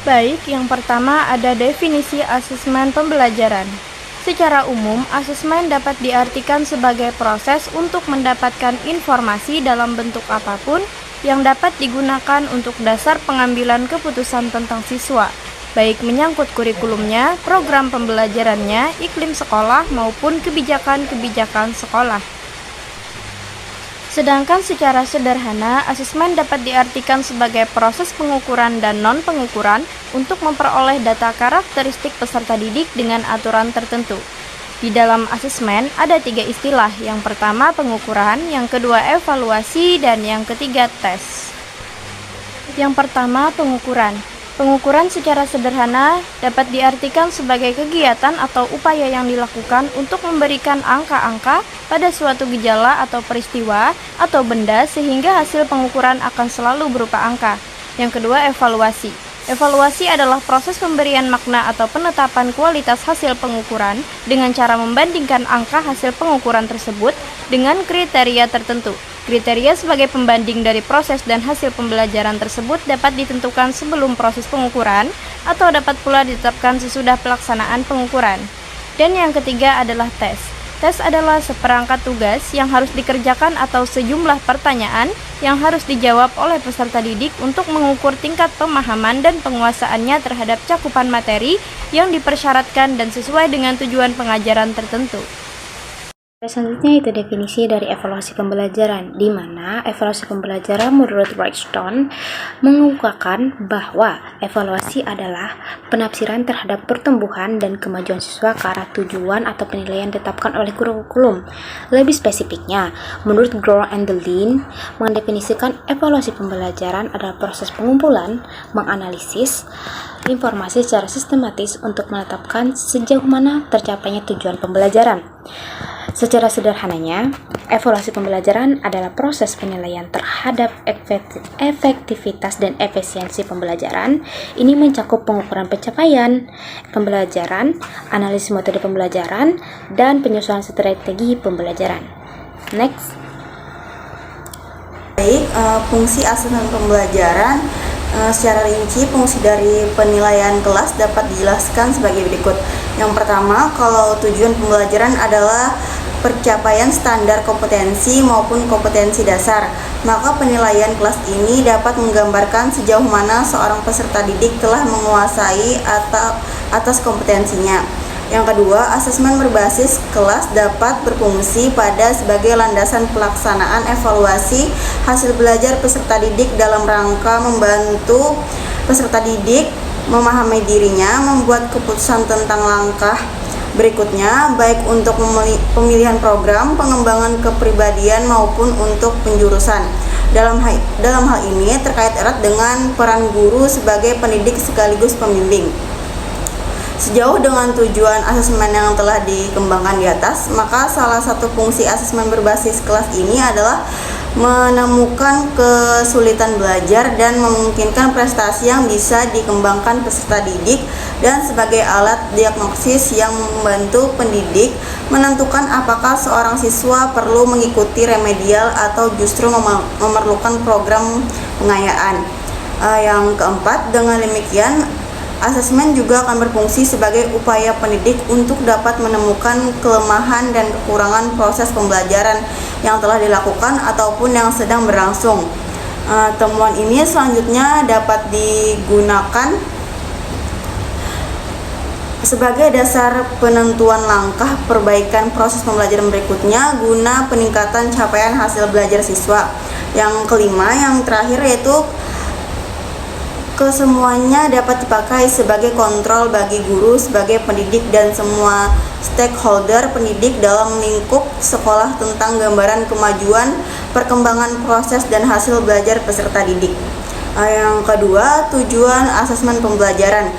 Baik, yang pertama ada definisi asesmen pembelajaran. Secara umum, asesmen dapat diartikan sebagai proses untuk mendapatkan informasi dalam bentuk apapun yang dapat digunakan untuk dasar pengambilan keputusan tentang siswa, baik menyangkut kurikulumnya, program pembelajarannya, iklim sekolah, maupun kebijakan-kebijakan sekolah. Sedangkan secara sederhana, asesmen dapat diartikan sebagai proses pengukuran dan non-pengukuran untuk memperoleh data karakteristik peserta didik dengan aturan tertentu. Di dalam asesmen ada 3 istilah, yang pertama pengukuran, yang kedua evaluasi, dan yang ketiga tes. Yang pertama pengukuran. Pengukuran secara sederhana dapat diartikan sebagai kegiatan atau upaya yang dilakukan untuk memberikan angka-angka pada suatu gejala atau peristiwa atau benda sehingga hasil pengukuran akan selalu berupa angka. Yang kedua, evaluasi. Evaluasi adalah proses pemberian makna atau penetapan kualitas hasil pengukuran dengan cara membandingkan angka hasil pengukuran tersebut dengan kriteria tertentu. Kriteria sebagai pembanding dari proses dan hasil pembelajaran tersebut dapat ditentukan sebelum proses pengukuran atau dapat pula ditetapkan sesudah pelaksanaan pengukuran. Dan yang ketiga adalah tes. Tes adalah seperangkat tugas yang harus dikerjakan atau sejumlah pertanyaan yang harus dijawab oleh peserta didik untuk mengukur tingkat pemahaman dan penguasaannya terhadap cakupan materi yang dipersyaratkan dan sesuai dengan tujuan pengajaran tertentu. Selanjutnya itu definisi dari evaluasi pembelajaran, di mana evaluasi pembelajaran menurut Wrightstone mengungkapkan bahwa evaluasi adalah penafsiran terhadap pertumbuhan dan kemajuan siswa ke arah tujuan atau penilaian ditetapkan oleh kurikulum. Lebih spesifiknya, menurut Grow and Deline mendefinisikan evaluasi pembelajaran adalah proses pengumpulan, menganalisis informasi secara sistematis untuk menetapkan sejauh mana tercapainya tujuan pembelajaran. Secara sederhananya, evaluasi pembelajaran adalah proses penilaian terhadap efektivitas dan efisiensi pembelajaran. Ini mencakup pengukuran pencapaian pembelajaran, analisis metode pembelajaran, dan penyesuaian strategi pembelajaran. Next. Baik, fungsi asesmen pembelajaran. Secara rinci, fungsi dari penilaian kelas dapat dijelaskan sebagai berikut. Yang pertama, kalau tujuan pembelajaran adalah pencapaian standar kompetensi maupun kompetensi dasar, maka penilaian kelas ini dapat menggambarkan sejauh mana seorang peserta didik telah menguasai atas kompetensinya. Yang kedua, asesmen berbasis kelas dapat berfungsi sebagai landasan pelaksanaan evaluasi hasil belajar peserta didik dalam rangka membantu peserta didik memahami dirinya, membuat keputusan tentang langkah berikutnya, baik untuk pemilihan program, pengembangan kepribadian maupun untuk penjurusan. Dalam hal ini terkait erat dengan peran guru sebagai pendidik sekaligus pembimbing. Sejauh dengan tujuan asesmen yang telah dikembangkan di atas, maka salah satu fungsi asesmen berbasis kelas ini adalah menemukan kesulitan belajar dan memungkinkan prestasi yang bisa dikembangkan peserta didik, dan sebagai alat diagnosis yang membantu pendidik menentukan apakah seorang siswa perlu mengikuti remedial atau justru memerlukan program pengayaan. Yang keempat, dengan demikian asesmen juga akan berfungsi sebagai upaya pendidik untuk dapat menemukan kelemahan dan kekurangan proses pembelajaran yang telah dilakukan ataupun yang sedang berlangsung. Temuan ini selanjutnya dapat digunakan sebagai dasar penentuan langkah perbaikan proses pembelajaran berikutnya guna peningkatan capaian hasil belajar siswa. Yang kelima, yang terakhir, yaitu kesemuanya dapat dipakai sebagai kontrol bagi guru sebagai pendidik dan semua stakeholder pendidik dalam lingkup sekolah tentang gambaran kemajuan, perkembangan proses dan hasil belajar peserta didik. Yang kedua, tujuan asesmen pembelajaran.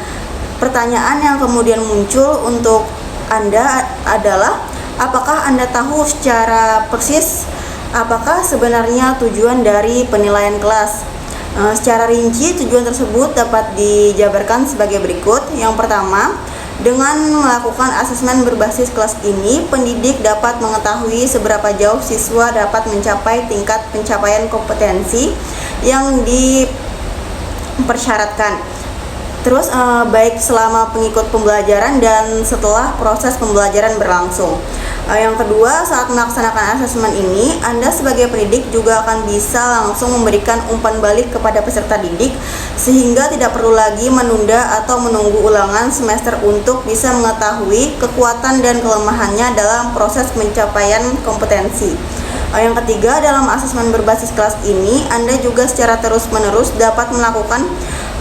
Pertanyaan yang kemudian muncul untuk Anda adalah, apakah Anda tahu secara persis apakah sebenarnya tujuan dari penilaian kelas? Secara rinci, tujuan tersebut dapat dijabarkan sebagai berikut. Yang pertama, dengan melakukan asesmen berbasis kelas ini, pendidik dapat mengetahui seberapa jauh siswa dapat mencapai tingkat pencapaian kompetensi yang dipersyaratkan. Terus baik selama pengikut pembelajaran dan setelah proses pembelajaran berlangsung. Yang kedua, saat melaksanakan asesmen ini, Anda sebagai pendidik juga akan bisa langsung memberikan umpan balik kepada peserta didik sehingga tidak perlu lagi menunda atau menunggu ulangan semester untuk bisa mengetahui kekuatan dan kelemahannya dalam proses pencapaian kompetensi. Yang ketiga, dalam asesmen berbasis kelas ini, Anda juga secara terus-menerus dapat melakukan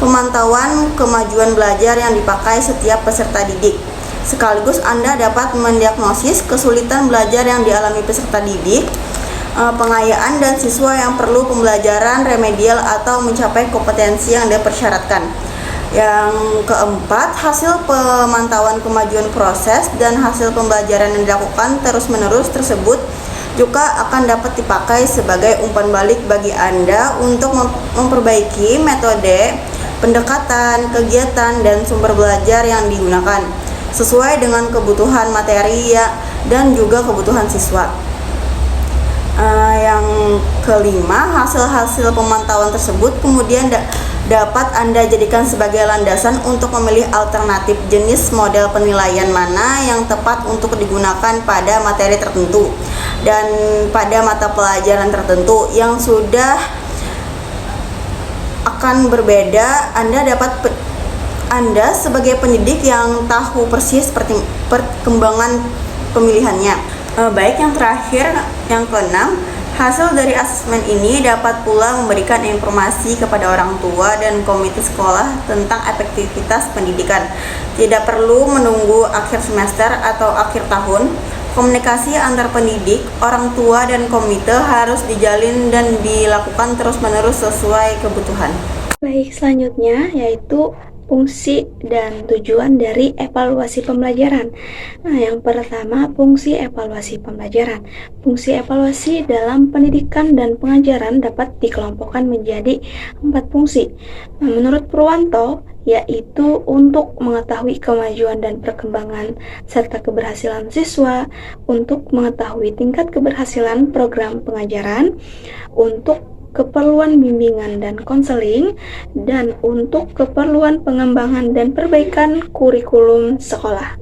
pemantauan kemajuan belajar yang dipakai setiap peserta didik. Sekaligus Anda dapat mendiagnosis kesulitan belajar yang dialami peserta didik, pengayaan dan siswa yang perlu pembelajaran remedial atau mencapai kompetensi yang dipersyaratkan. Yang keempat, hasil pemantauan kemajuan proses dan hasil pembelajaran yang dilakukan terus-menerus tersebut juga akan dapat dipakai sebagai umpan balik bagi Anda untuk memperbaiki metode, pendekatan, kegiatan, dan sumber belajar yang digunakan sesuai dengan kebutuhan materi dan juga kebutuhan siswa. Yang kelima, hasil-hasil pemantauan tersebut kemudian dapat Anda jadikan sebagai landasan untuk memilih alternatif jenis model penilaian mana yang tepat untuk digunakan pada materi tertentu dan pada mata pelajaran tertentu yang sudah akan berbeda. Anda sebagai pendidik yang tahu persis perkembangan pemilihannya. Baik, yang terakhir, yang keenam, hasil dari asesmen ini dapat pula memberikan informasi kepada orang tua dan komite sekolah tentang efektivitas pendidikan. Tidak perlu menunggu akhir semester atau akhir tahun. Komunikasi antar pendidik, orang tua, dan komite harus dijalin dan dilakukan terus-menerus sesuai kebutuhan. Baik, selanjutnya yaitu fungsi dan tujuan dari evaluasi pembelajaran. Nah, yang pertama, fungsi evaluasi pembelajaran. Fungsi evaluasi dalam pendidikan dan pengajaran dapat dikelompokkan menjadi 4 fungsi. Nah, menurut Purwanto, yaitu untuk mengetahui kemajuan dan perkembangan serta keberhasilan siswa, untuk mengetahui tingkat keberhasilan program pengajaran, untuk keperluan bimbingan dan konseling, dan untuk keperluan pengembangan dan perbaikan kurikulum sekolah.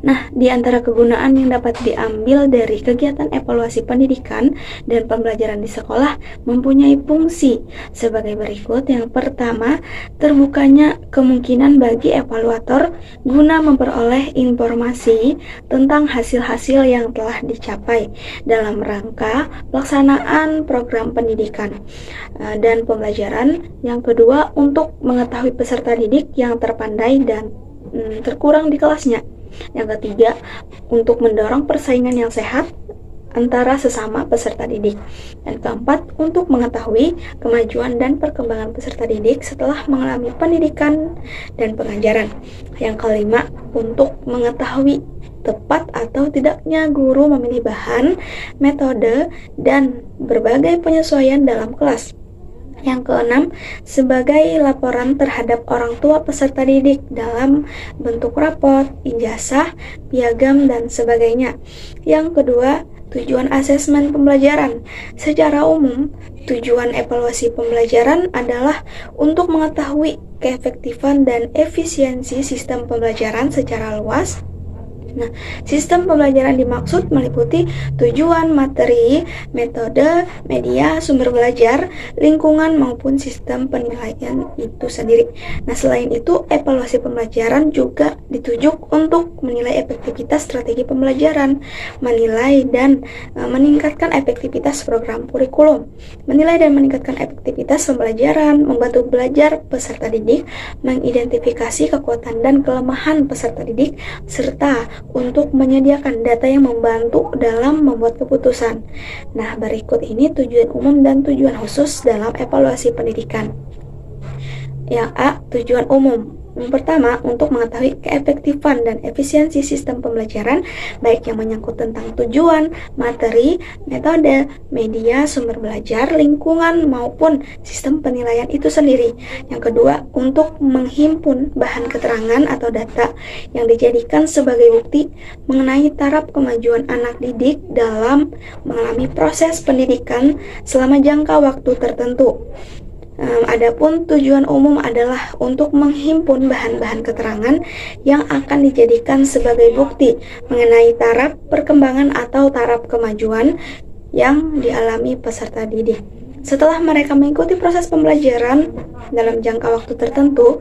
Nah, di antara kegunaan yang dapat diambil dari kegiatan evaluasi pendidikan dan pembelajaran di sekolah mempunyai fungsi sebagai berikut. Yang pertama, terbukanya kemungkinan bagi evaluator guna memperoleh informasi tentang hasil-hasil yang telah dicapai dalam rangka pelaksanaan program pendidikan dan pembelajaran. Yang kedua, untuk mengetahui peserta didik yang terpandai dan terkurang di kelasnya. Yang ketiga, untuk mendorong persaingan yang sehat antara sesama peserta didik. Dan keempat, untuk mengetahui kemajuan dan perkembangan peserta didik setelah mengalami pendidikan dan pengajaran. Yang kelima, untuk mengetahui tepat atau tidaknya guru memilih bahan, metode, dan berbagai penyesuaian dalam kelas. Yang keenam, sebagai laporan terhadap orang tua peserta didik dalam bentuk rapot, ijazah, piagam, dan sebagainya. Yang kedua, tujuan asesmen pembelajaran. Secara umum, tujuan evaluasi pembelajaran adalah untuk mengetahui keefektifan dan efisiensi sistem pembelajaran secara luas. Nah, sistem pembelajaran dimaksud meliputi tujuan, materi, metode, media, sumber belajar, lingkungan, maupun sistem penilaian itu sendiri. Nah, selain itu, evaluasi pembelajaran juga ditujuk untuk menilai efektivitas strategi pembelajaran, menilai dan meningkatkan efektivitas program kurikulum, menilai dan meningkatkan efektivitas pembelajaran, membantu belajar peserta didik, mengidentifikasi kekuatan dan kelemahan peserta didik, serta untuk menyediakan data yang membantu dalam membuat keputusan. Nah, berikut ini tujuan umum dan tujuan khusus dalam evaluasi pendidikan. Yang A, tujuan umum. Yang pertama, untuk mengetahui keefektifan dan efisiensi sistem pembelajaran, baik yang menyangkut tentang tujuan, materi, metode, media, sumber belajar, lingkungan, maupun sistem penilaian itu sendiri. Yang kedua, untuk menghimpun bahan keterangan atau data yang dijadikan sebagai bukti mengenai taraf kemajuan anak didik dalam mengalami proses pendidikan selama jangka waktu tertentu. Adapun tujuan umum adalah untuk menghimpun bahan-bahan keterangan yang akan dijadikan sebagai bukti mengenai taraf perkembangan atau taraf kemajuan yang dialami peserta didik. Setelah mereka mengikuti proses pembelajaran dalam jangka waktu tertentu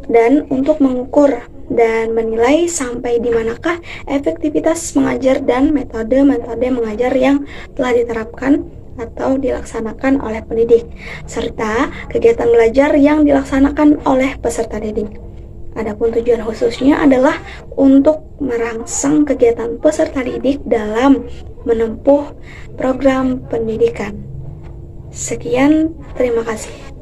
dan untuk mengukur dan menilai sampai di manakah efektivitas mengajar dan metode-metode mengajar yang telah diterapkan atau dilaksanakan oleh pendidik, serta kegiatan belajar yang dilaksanakan oleh peserta didik. Adapun tujuan khususnya adalah untuk merangsang kegiatan peserta didik dalam menempuh program pendidikan. Sekian, terima kasih.